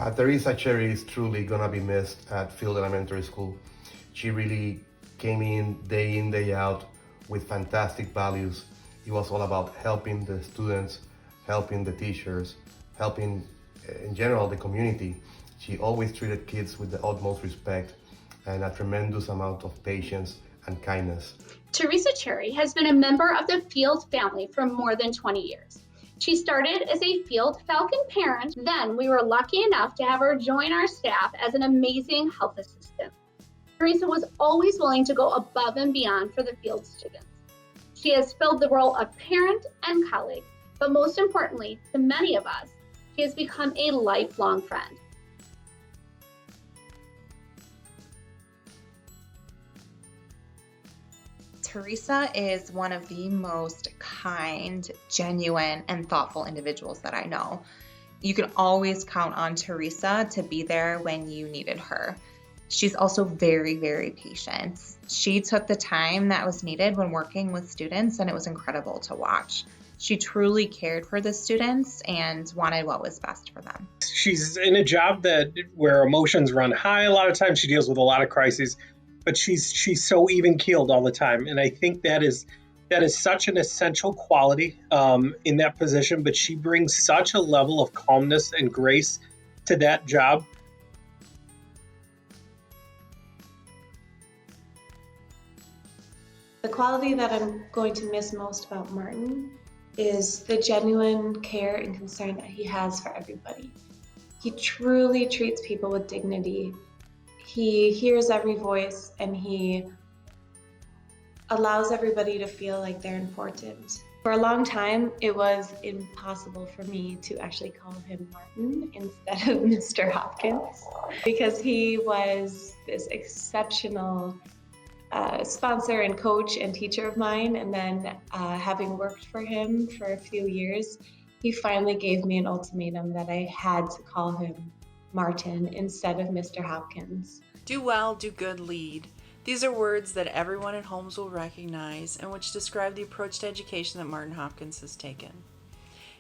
Teresa Cherry is truly gonna be missed at Field Elementary School. She really came in, day out, with fantastic values. It was all about helping the students, helping the teachers, helping in general the community. She always treated kids with the utmost respect and a tremendous amount of patience and kindness. Teresa Cherry has been a member of the Field family for more than 20 years. She started as a Field Falcon parent, then we were lucky enough to have her join our staff as an amazing health assistant. Teresa was always willing to go above and beyond for the Field students. She has filled the role of parent and colleague, but most importantly, to many of us, she has become a lifelong friend. Teresa is one of the most kind, genuine, and thoughtful individuals that I know. You can always count on Teresa to be there when you needed her. She's also very, very patient. She took the time that was needed when working with students, and it was incredible to watch. She truly cared for the students and wanted what was best for them. She's in a job where emotions run high. A lot of times she deals with a lot of crises, but she's so even-keeled all the time. And I think that is such an essential quality in that position, but she brings such a level of calmness and grace to that job. The quality that I'm going to miss most about Martin is the genuine care and concern that he has for everybody. He truly treats people with dignity. He hears every voice and he allows everybody to feel like they're important. For a long time, it was impossible for me to actually call him Martin instead of Mr. Hopkins, because he was this exceptional sponsor and coach and teacher of mine. And then having worked for him for a few years, he finally gave me an ultimatum that I had to call him Martin instead of Mr. Hopkins. Do well, do good, lead. These are words that everyone at Holmes will recognize and which describe the approach to education that Martin Hopkins has taken.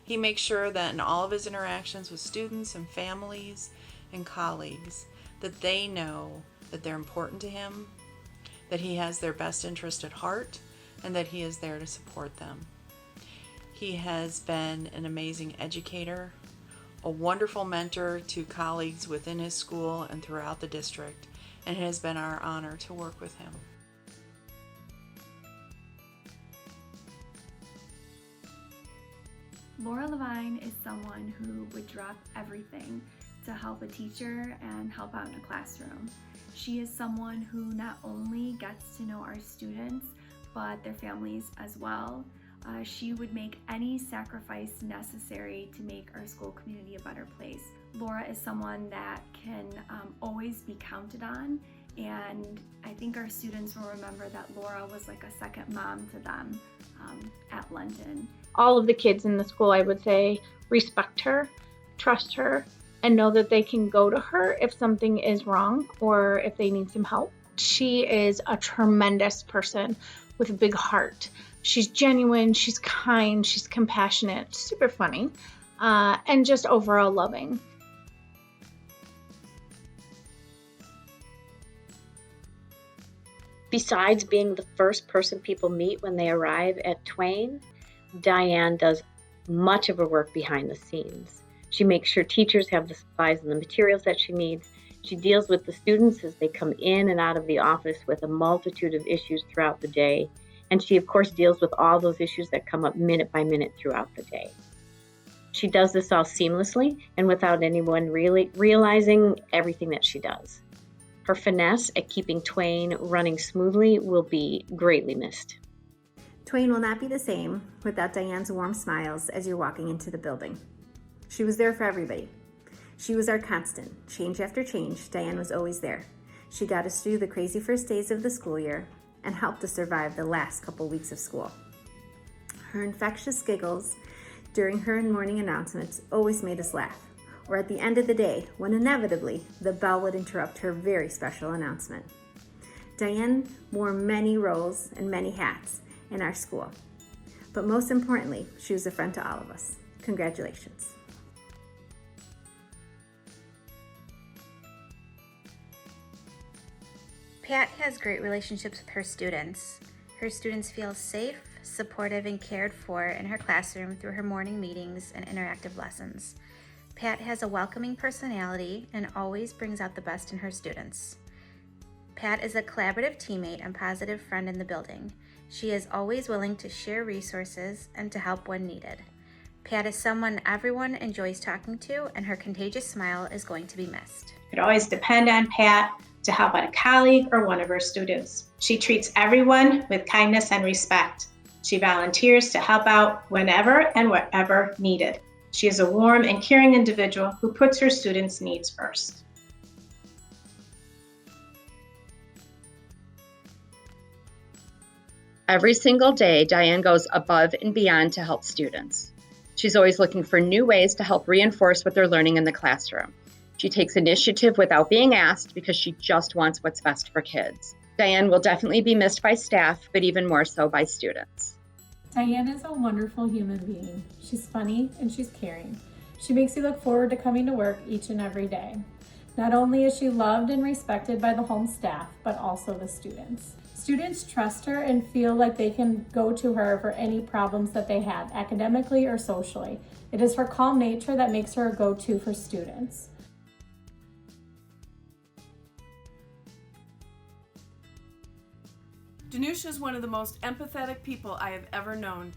He makes sure that in all of his interactions with students and families and colleagues that they know that they're important to him, that he has their best interest at heart, and that he is there to support them. He has been an amazing educator, a wonderful mentor to colleagues within his school and throughout the district, and it has been our honor to work with him. Laurel Levine is someone who would drop everything to help a teacher and help out in a classroom. She is someone who not only gets to know our students, but their families as well. She would make any sacrifice necessary to make our school community a better place. Laura is someone that can always be counted on, and I think our students will remember that Laura was like a second mom to them at London. All of the kids in the school, I would say, respect her, trust her, and know that they can go to her if something is wrong or if they need some help. She is a tremendous person with a big heart. She's genuine, she's kind, she's compassionate, super funny, and just overall loving. Besides being the first person people meet when they arrive at Twain, Diane does much of her work behind the scenes. She makes sure teachers have the supplies and the materials that she needs. She deals with the students as they come in and out of the office with a multitude of issues throughout the day. And she, of course, deals with all those issues that come up minute by minute throughout the day. She does this all seamlessly and without anyone really realizing everything that she does. Her finesse at keeping Twain running smoothly will be greatly missed. Twain will not be the same without Diane's warm smiles as you're walking into the building. She was there for everybody. She was our constant. Change after change, Diane was always there. She got us through the crazy first days of the school year and helped us survive the last couple weeks of school. Her infectious giggles during her morning announcements always made us laugh, or at the end of the day, when inevitably the bell would interrupt her very special announcement. Diane wore many roles and many hats in our school, but most importantly, she was a friend to all of us. Congratulations. Pat has great relationships with her students. Her students feel safe, supportive, and cared for in her classroom through her morning meetings and interactive lessons. Pat has a welcoming personality and always brings out the best in her students. Pat is a collaborative teammate and positive friend in the building. She is always willing to share resources and to help when needed. Pat is someone everyone enjoys talking to, and her contagious smile is going to be missed. You could always depend on Pat to help out a colleague or one of her students. She treats everyone with kindness and respect. She volunteers to help out whenever and wherever needed. She is a warm and caring individual who puts her students' needs first. Every single day, Diane goes above and beyond to help students. She's always looking for new ways to help reinforce what they're learning in the classroom. She takes initiative without being asked because she just wants what's best for kids. Diane will definitely be missed by staff, but even more so by students. Diane is a wonderful human being. She's funny and she's caring. She makes you look forward to coming to work each and every day. Not only is she loved and respected by the home staff, but also the students. Students trust her and feel like they can go to her for any problems that they have, academically or socially. It is her calm nature that makes her a go-to for students. Denisha is one of the most empathetic people I have ever known.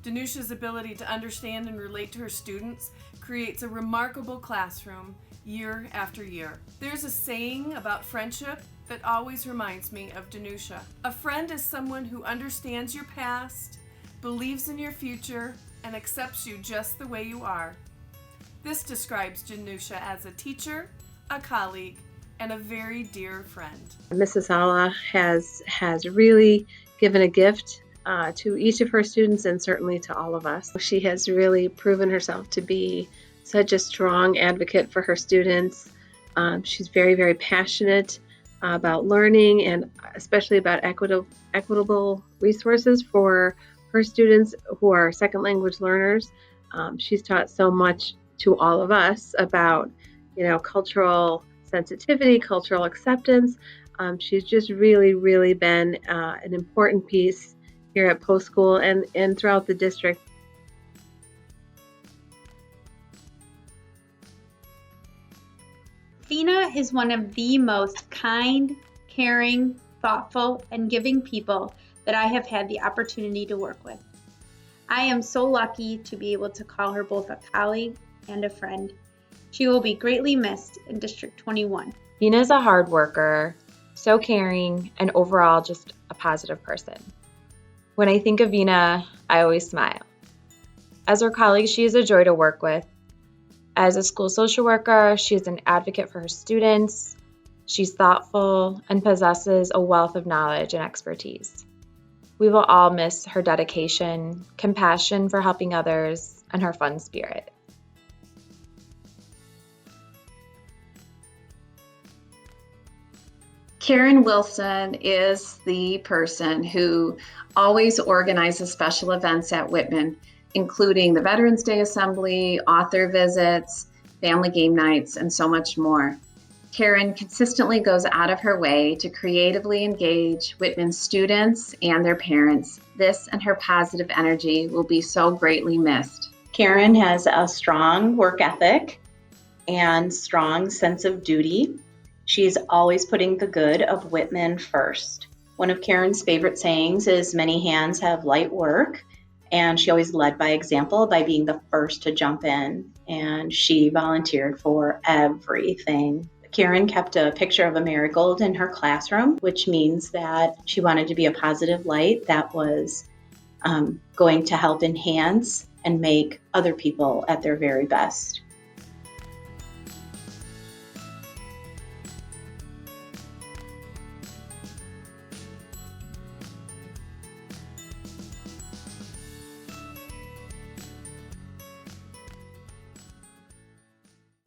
Denisha's ability to understand and relate to her students creates a remarkable classroom year after year. There's a saying about friendship that always reminds me of Denisha. A friend is someone who understands your past, believes in your future, and accepts you just the way you are. This describes Denisha as a teacher, a colleague, and a very dear friend. Mrs. Alla has really given a gift to each of her students and certainly to all of us. She has really proven herself to be such a strong advocate for her students. She's very, very passionate about learning and especially about equitable resources for her students who are second language learners. She's taught so much to all of us about, cultural sensitivity, cultural acceptance. She's just really been an important piece here at Post School and throughout the district. Vina is one of the most kind, caring, thoughtful, and giving people that I have had the opportunity to work with. I am so lucky to be able to call her both a colleague and a friend. She will be greatly missed in District 21. Vina's a hard worker, so caring, and overall just a positive person. When I think of Vina, I always smile. As her colleague, she is a joy to work with. As a school social worker, she is an advocate for her students. She's thoughtful and possesses a wealth of knowledge and expertise. We will all miss her dedication, compassion for helping others, and her fun spirit. Karen Wilson is the person who always organizes special events at Whitman, including the Veterans Day Assembly, author visits, family game nights, and so much more. Karen consistently goes out of her way to creatively engage Whitman's students and their parents. This and her positive energy will be so greatly missed. Karen has a strong work ethic and strong sense of duty. She's always putting the good of Whitman first. One of Karen's favorite sayings is, "Many hands have light work," and she always led by example by being the first to jump in, and she volunteered for everything. Karen kept a picture of a marigold in her classroom, which means that she wanted to be a positive light that was going to help enhance and make other people at their very best.